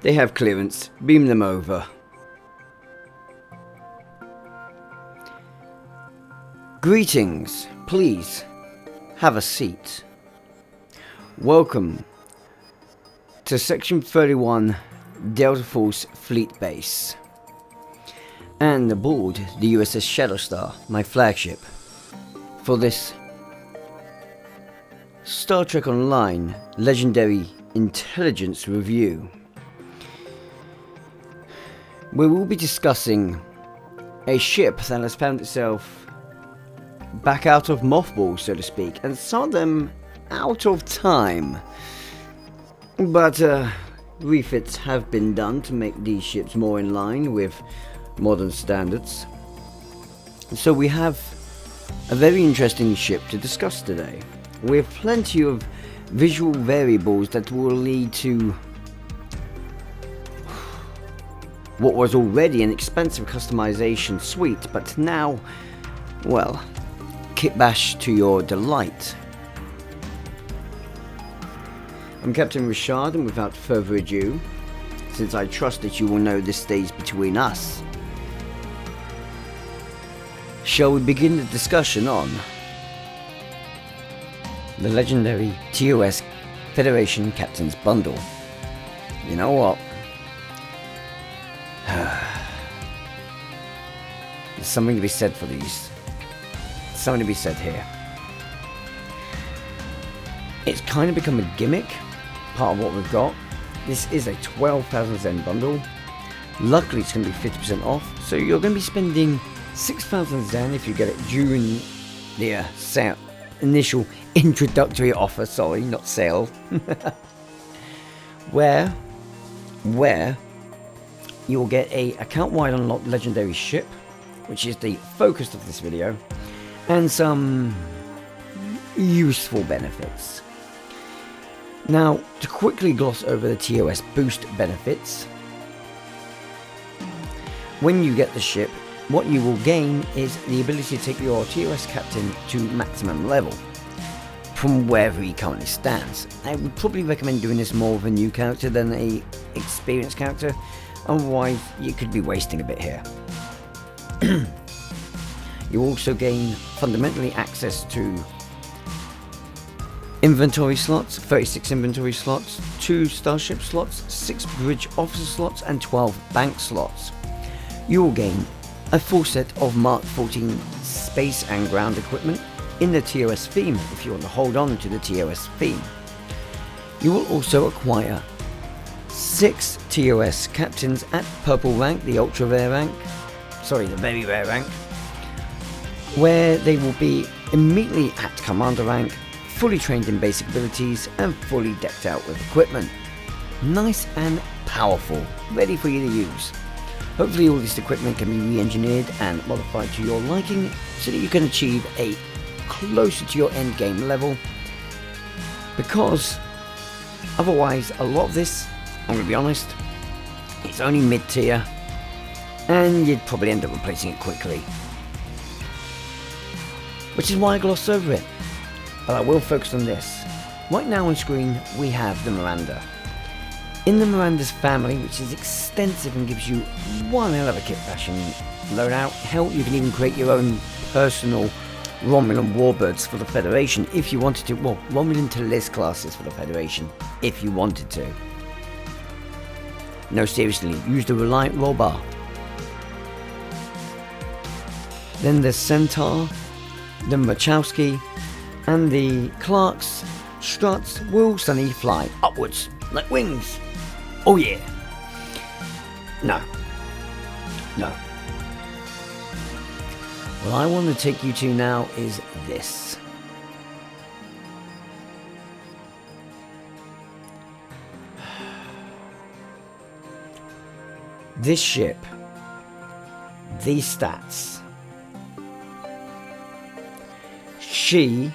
They have clearance. Beam them over. Greetings. Please, have a seat. Welcome to Section 31 Delta Force Fleet Base. And aboard the USS Shadowstar, my flagship, for this Star Trek Online Legendary Intelligence Review, where we'll be discussing a ship that has found itself back out of mothballs, so to speak, and some of them out of time. But refits have been done to make these ships more in line with modern standards. So we have a very interesting ship to discuss today, with plenty of visual variables that will lead to what was already an expensive customization suite, but now, well, kit bash to your delight. I'm Captain Ri'shad, and without further ado, since I trust that you will know this stays between us, shall we begin the discussion on the legendary TOS Federation Captain's Bundle? You know what? There's something to be said for these. Something to be said here. It's kind of become a gimmick, part of what we've got. This is a 12,000 Zen bundle. Luckily it's going to be 50% off, so you're going to be spending 6,000 Zen if you get it during the initial introductory offer, sorry, not sale. where you'll get a account-wide unlocked legendary ship, which is the focus of this video, and some useful benefits. Now, to quickly gloss over the TOS boost benefits, when you get the ship, what you will gain is the ability to take your TOS captain to maximum level from wherever he currently stands. I would probably recommend doing this more with a new character than a experienced character, otherwise you could be wasting a bit here. You also gain fundamentally access to inventory slots, 36 inventory slots, 2 starship slots, 6 bridge officer slots, and 12 bank slots. You will gain a full set of Mark 14 space and ground equipment in the TOS theme if you want to hold on to the TOS theme. You will also acquire 6 TOS captains at purple rank, the ultra rare rank, sorry, the very rare rank, where they will be immediately at commander rank, fully trained in basic abilities and fully decked out with equipment. Nice and powerful, ready for you to use. Hopefully all this equipment can be re-engineered and modified to your liking so that you can achieve a closer to your end game level, because otherwise a lot of this, I'm going to be honest, it's only mid-tier and you'd probably end up replacing it quickly. Which is why I gloss over it, but I will focus on this. Right now on screen we have the Miranda. In the Miranda's family, which is extensive and gives you one hell of a kit fashion loadout. Hell, you can even create your own personal Romulan warbirds for the Federation if you wanted to. Well, Romulan to list classes for the Federation if you wanted to. No, seriously, use the Reliant Rollbar. Then the Centaur, the Machowski, and the Clark's struts will suddenly fly upwards like wings. Oh yeah. No. What I want to take you to now is this. This ship, these stats. She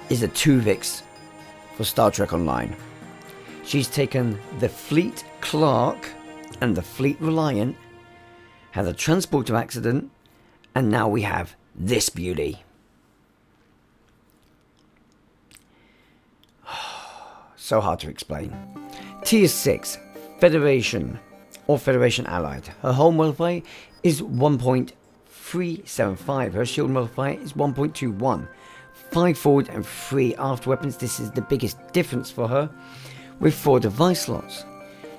is a Tuvix for Star Trek Online. She's taken the Fleet Clark and the Fleet Reliant, had a transporter accident, and now we have this beauty. So hard to explain. Tier 6, Federation or Federation Allied. Her hull modifier is 1.375. Her shield modifier is 1.21. 5 forward and 3 aft weapons. This is the biggest difference for her, with 4 device slots.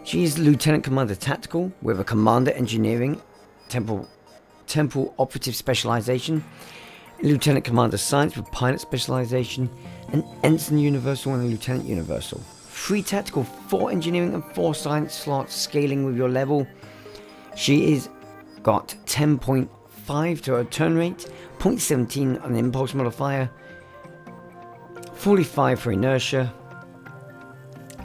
She is Lieutenant Commander Tactical with a Commander Engineering, Temporal Operative Specialization, Lieutenant Commander Science with Pilot Specialization, an Ensign Universal and a Lieutenant Universal. 3 Tactical, 4 Engineering and 4 Science slots, scaling with your level. She is got 10.5 to her turn rate, 0.17 on the Impulse modifier, 45 for Inertia.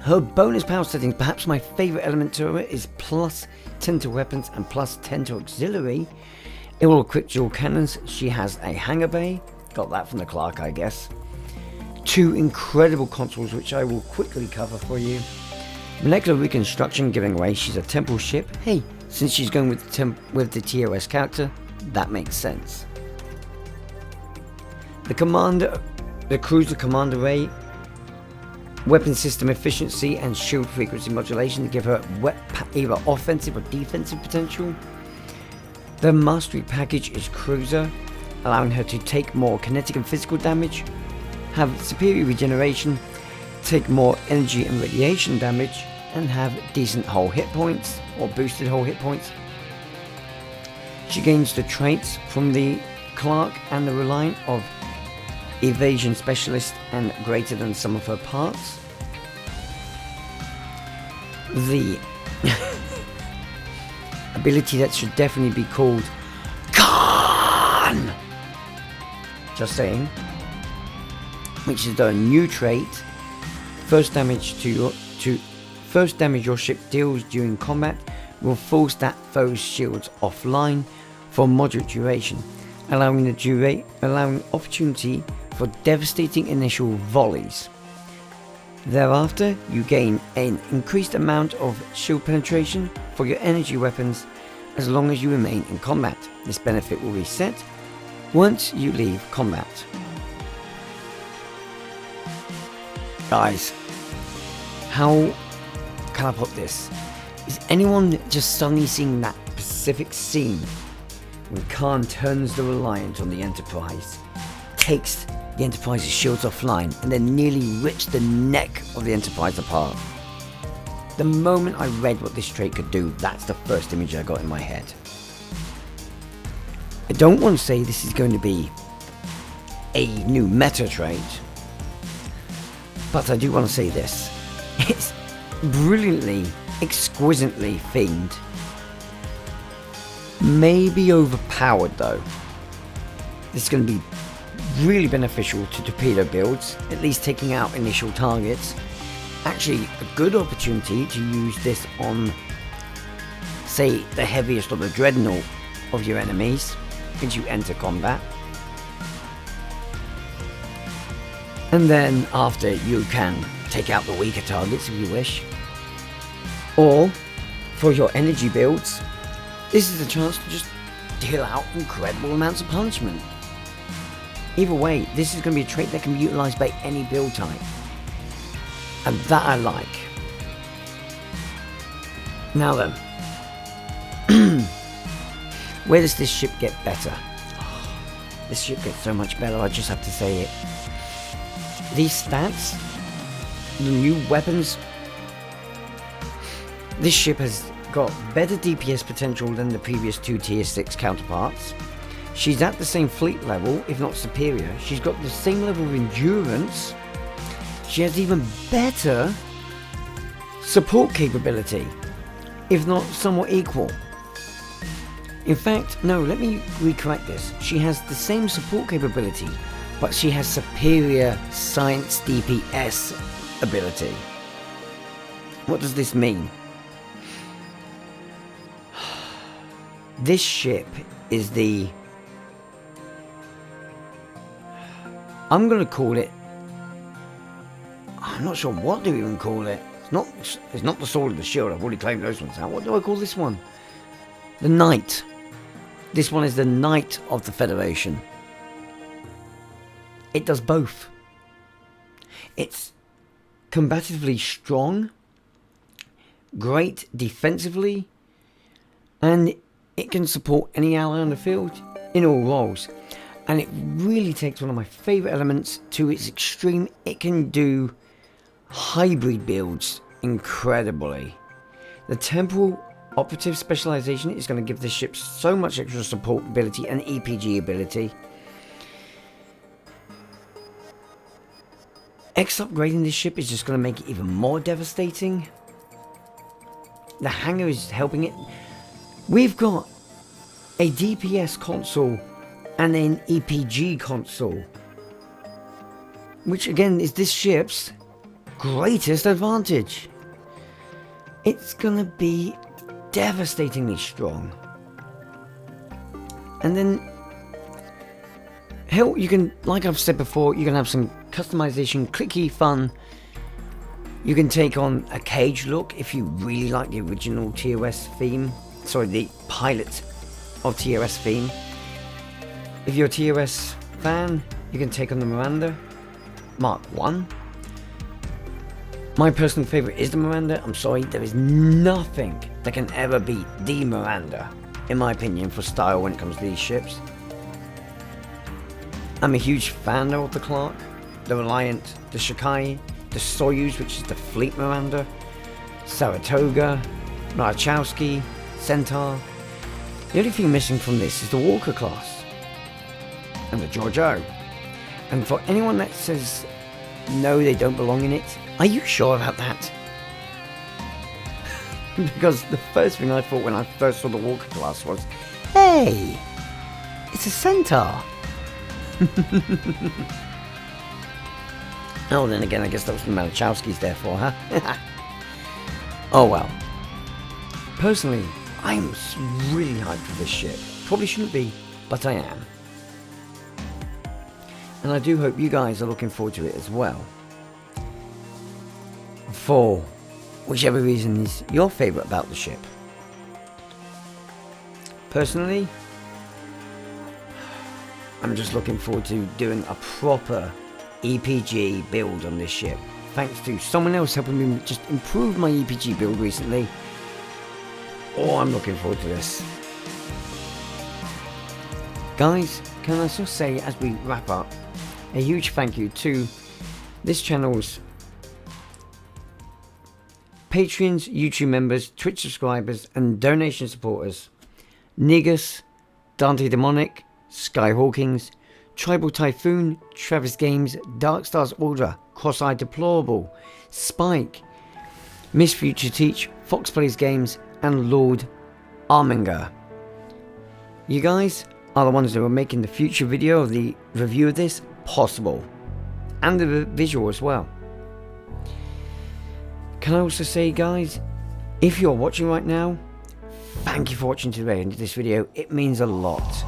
Her bonus power settings, perhaps my favourite element to her, is plus 10 to weapons and plus 10 to auxiliary. It will equip dual cannons. She has a hangar bay, got that from the Clark I guess. 2 incredible consoles which I will quickly cover for you. Molecular reconstruction, giving away she's a temple ship. Hey, since she's going with the TOS character, that makes sense. The cruiser commander ray, weapon system efficiency and shield frequency modulation to give her either offensive or defensive potential. The mastery package is cruiser, allowing her to take more kinetic and physical damage, have superior regeneration, take more energy and radiation damage, and have decent hull hit points or boosted hull hit points. She gains the traits from the Clark and the Reliant of Evasion Specialist and greater than some of her parts. The ability that should definitely be called Khan, just saying, which is the new trait. First damage your ship deals during combat will force that foe's shields offline for moderate duration, allowing opportunity for devastating initial volleys. Thereafter, you gain an increased amount of shield penetration for your energy weapons as long as you remain in combat. This benefit will reset once you leave combat. Guys, how can I put this? Is anyone just suddenly seeing that specific scene when Khan turns the Reliant on the Enterprise, takes the Enterprise's shields offline, and then nearly rips the neck of the Enterprise apart? The moment I read what this trait could do, that's the first image I got in my head. I don't want to say this is going to be a new meta trait, but I do want to say this. It's brilliantly, exquisitely themed. Maybe overpowered though. This is going to be really beneficial to torpedo builds, at least taking out initial targets. Actually, a good opportunity to use this on, say, the heaviest or the dreadnought of your enemies as you enter combat. And then after, you can take out the weaker targets if you wish. Or, for your energy builds, this is a chance to just deal out incredible amounts of punishment. Either way, this is going to be a trait that can be utilised by any build type. And that I like. Now then, where does this ship get better? This ship gets so much better, I just have to say it. These stats, the new weapons, this ship has got better DPS potential than the previous 2 tier 6 counterparts. She's at the same fleet level, if not superior. She's got the same level of endurance. She has even better support capability, if not somewhat equal. In fact, no, let me recorrect this. She has the same support capability, but she has superior science DPS ability. What does this mean? This ship is the... I'm going to call it... I'm not sure what to even call it. It's not the Sword of the Shield. I've already claimed those ones out. What do I call this one? The Knight. This one is the Knight of the Federation. It does both. It's combatively strong, great defensively, and it can support any ally on the field in all roles. And it really takes one of my favourite elements to its extreme. It can do hybrid builds incredibly. The temporal operative specialization is going to give the ship so much extra support ability and EPG ability. X upgrading this ship is just going to make it even more devastating. The hangar is helping it. We've got a DPS console and an EPG console, which again is this ship's greatest advantage. It's gonna be devastatingly strong. And then hell, you can, like I've said before, you can have some customization, clicky fun. You can take on a cage look if you really like the original TOS theme. Sorry, the pilot of TOS theme. If you're a TOS fan, you can take on the Miranda Mark 1. My personal favourite is the Miranda. I'm sorry, there is nothing that can ever beat the Miranda, in my opinion, for style when it comes to these ships. I'm a huge fan of the Clark, the Reliant, the Shikai, the Soyuz, which is the Fleet Miranda, Saratoga, Marachowski, Centaur. The only thing missing from this is the Walker class and the Giorgio. And for anyone that says no, they don't belong in it, are you sure about that? Because the first thing I thought when I first saw the Walker class was, hey, it's a Centaur. Oh, then again, I guess that was what Malachowski's there for, huh? Oh well. Personally, I'm really hyped for this ship. Probably shouldn't be, but I am. And I do hope you guys are looking forward to it as well. For whichever reason is your favourite about the ship. Personally, I'm just looking forward to doing a proper EPG build on this ship. Thanks to someone else helping me just improve my EPG build recently. Oh, I'm looking forward to this. Guys, can I just say as we wrap up, a huge thank you to this channel's Patreons, YouTube members, Twitch subscribers, and donation supporters. Negus, Dante Demonic, Skyhawkings, Tribal Typhoon, Travis Games, Darkstars Order, Cross-Eyed Deplorable, Spike, Miss Future Teach, Fox Plays Games, and Lord Arminger. You guys are the ones that are making the future video of the review of this possible, and the visual as well. Can I also say, guys, if you're watching right now, thank you for watching today and this video. It means a lot.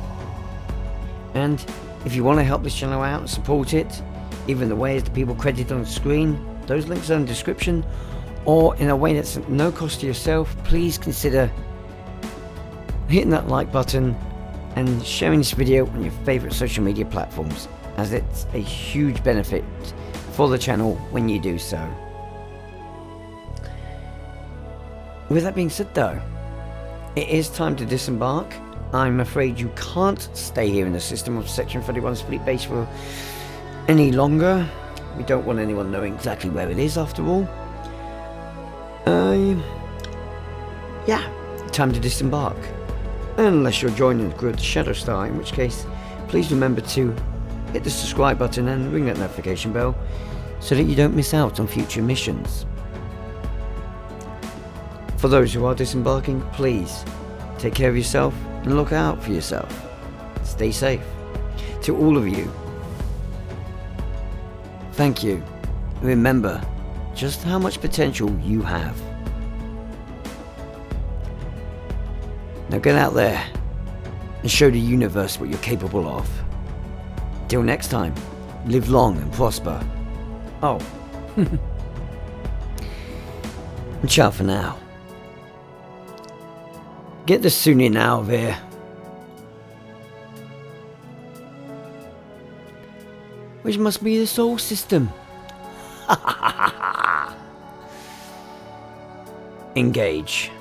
And if you want to help this channel out and support it, even the ways the people credited on the screen, those links are in the description, or in a way that's no cost to yourself, please consider hitting that like button and sharing this video on your favourite social media platforms, as it's a huge benefit for the channel when you do so. With that being said though, it is time to disembark. I'm afraid you can't stay here in the system of Section 31's fleet base for any longer. We don't want anyone knowing exactly where it is after all. Yeah, time to disembark. Unless you're joining the crew of the Shadow Star, in which case, please remember to hit the subscribe button and ring that notification bell so that you don't miss out on future missions. For those who are disembarking, please take care of yourself and look out for yourself. Stay safe. To all of you, thank you. Remember just how much potential you have. Now get out there and show the universe what you're capable of. Till next time, live long and prosper. Oh, and ciao for now. Get the Sunni out of here. Which must be the Sol system. Engage.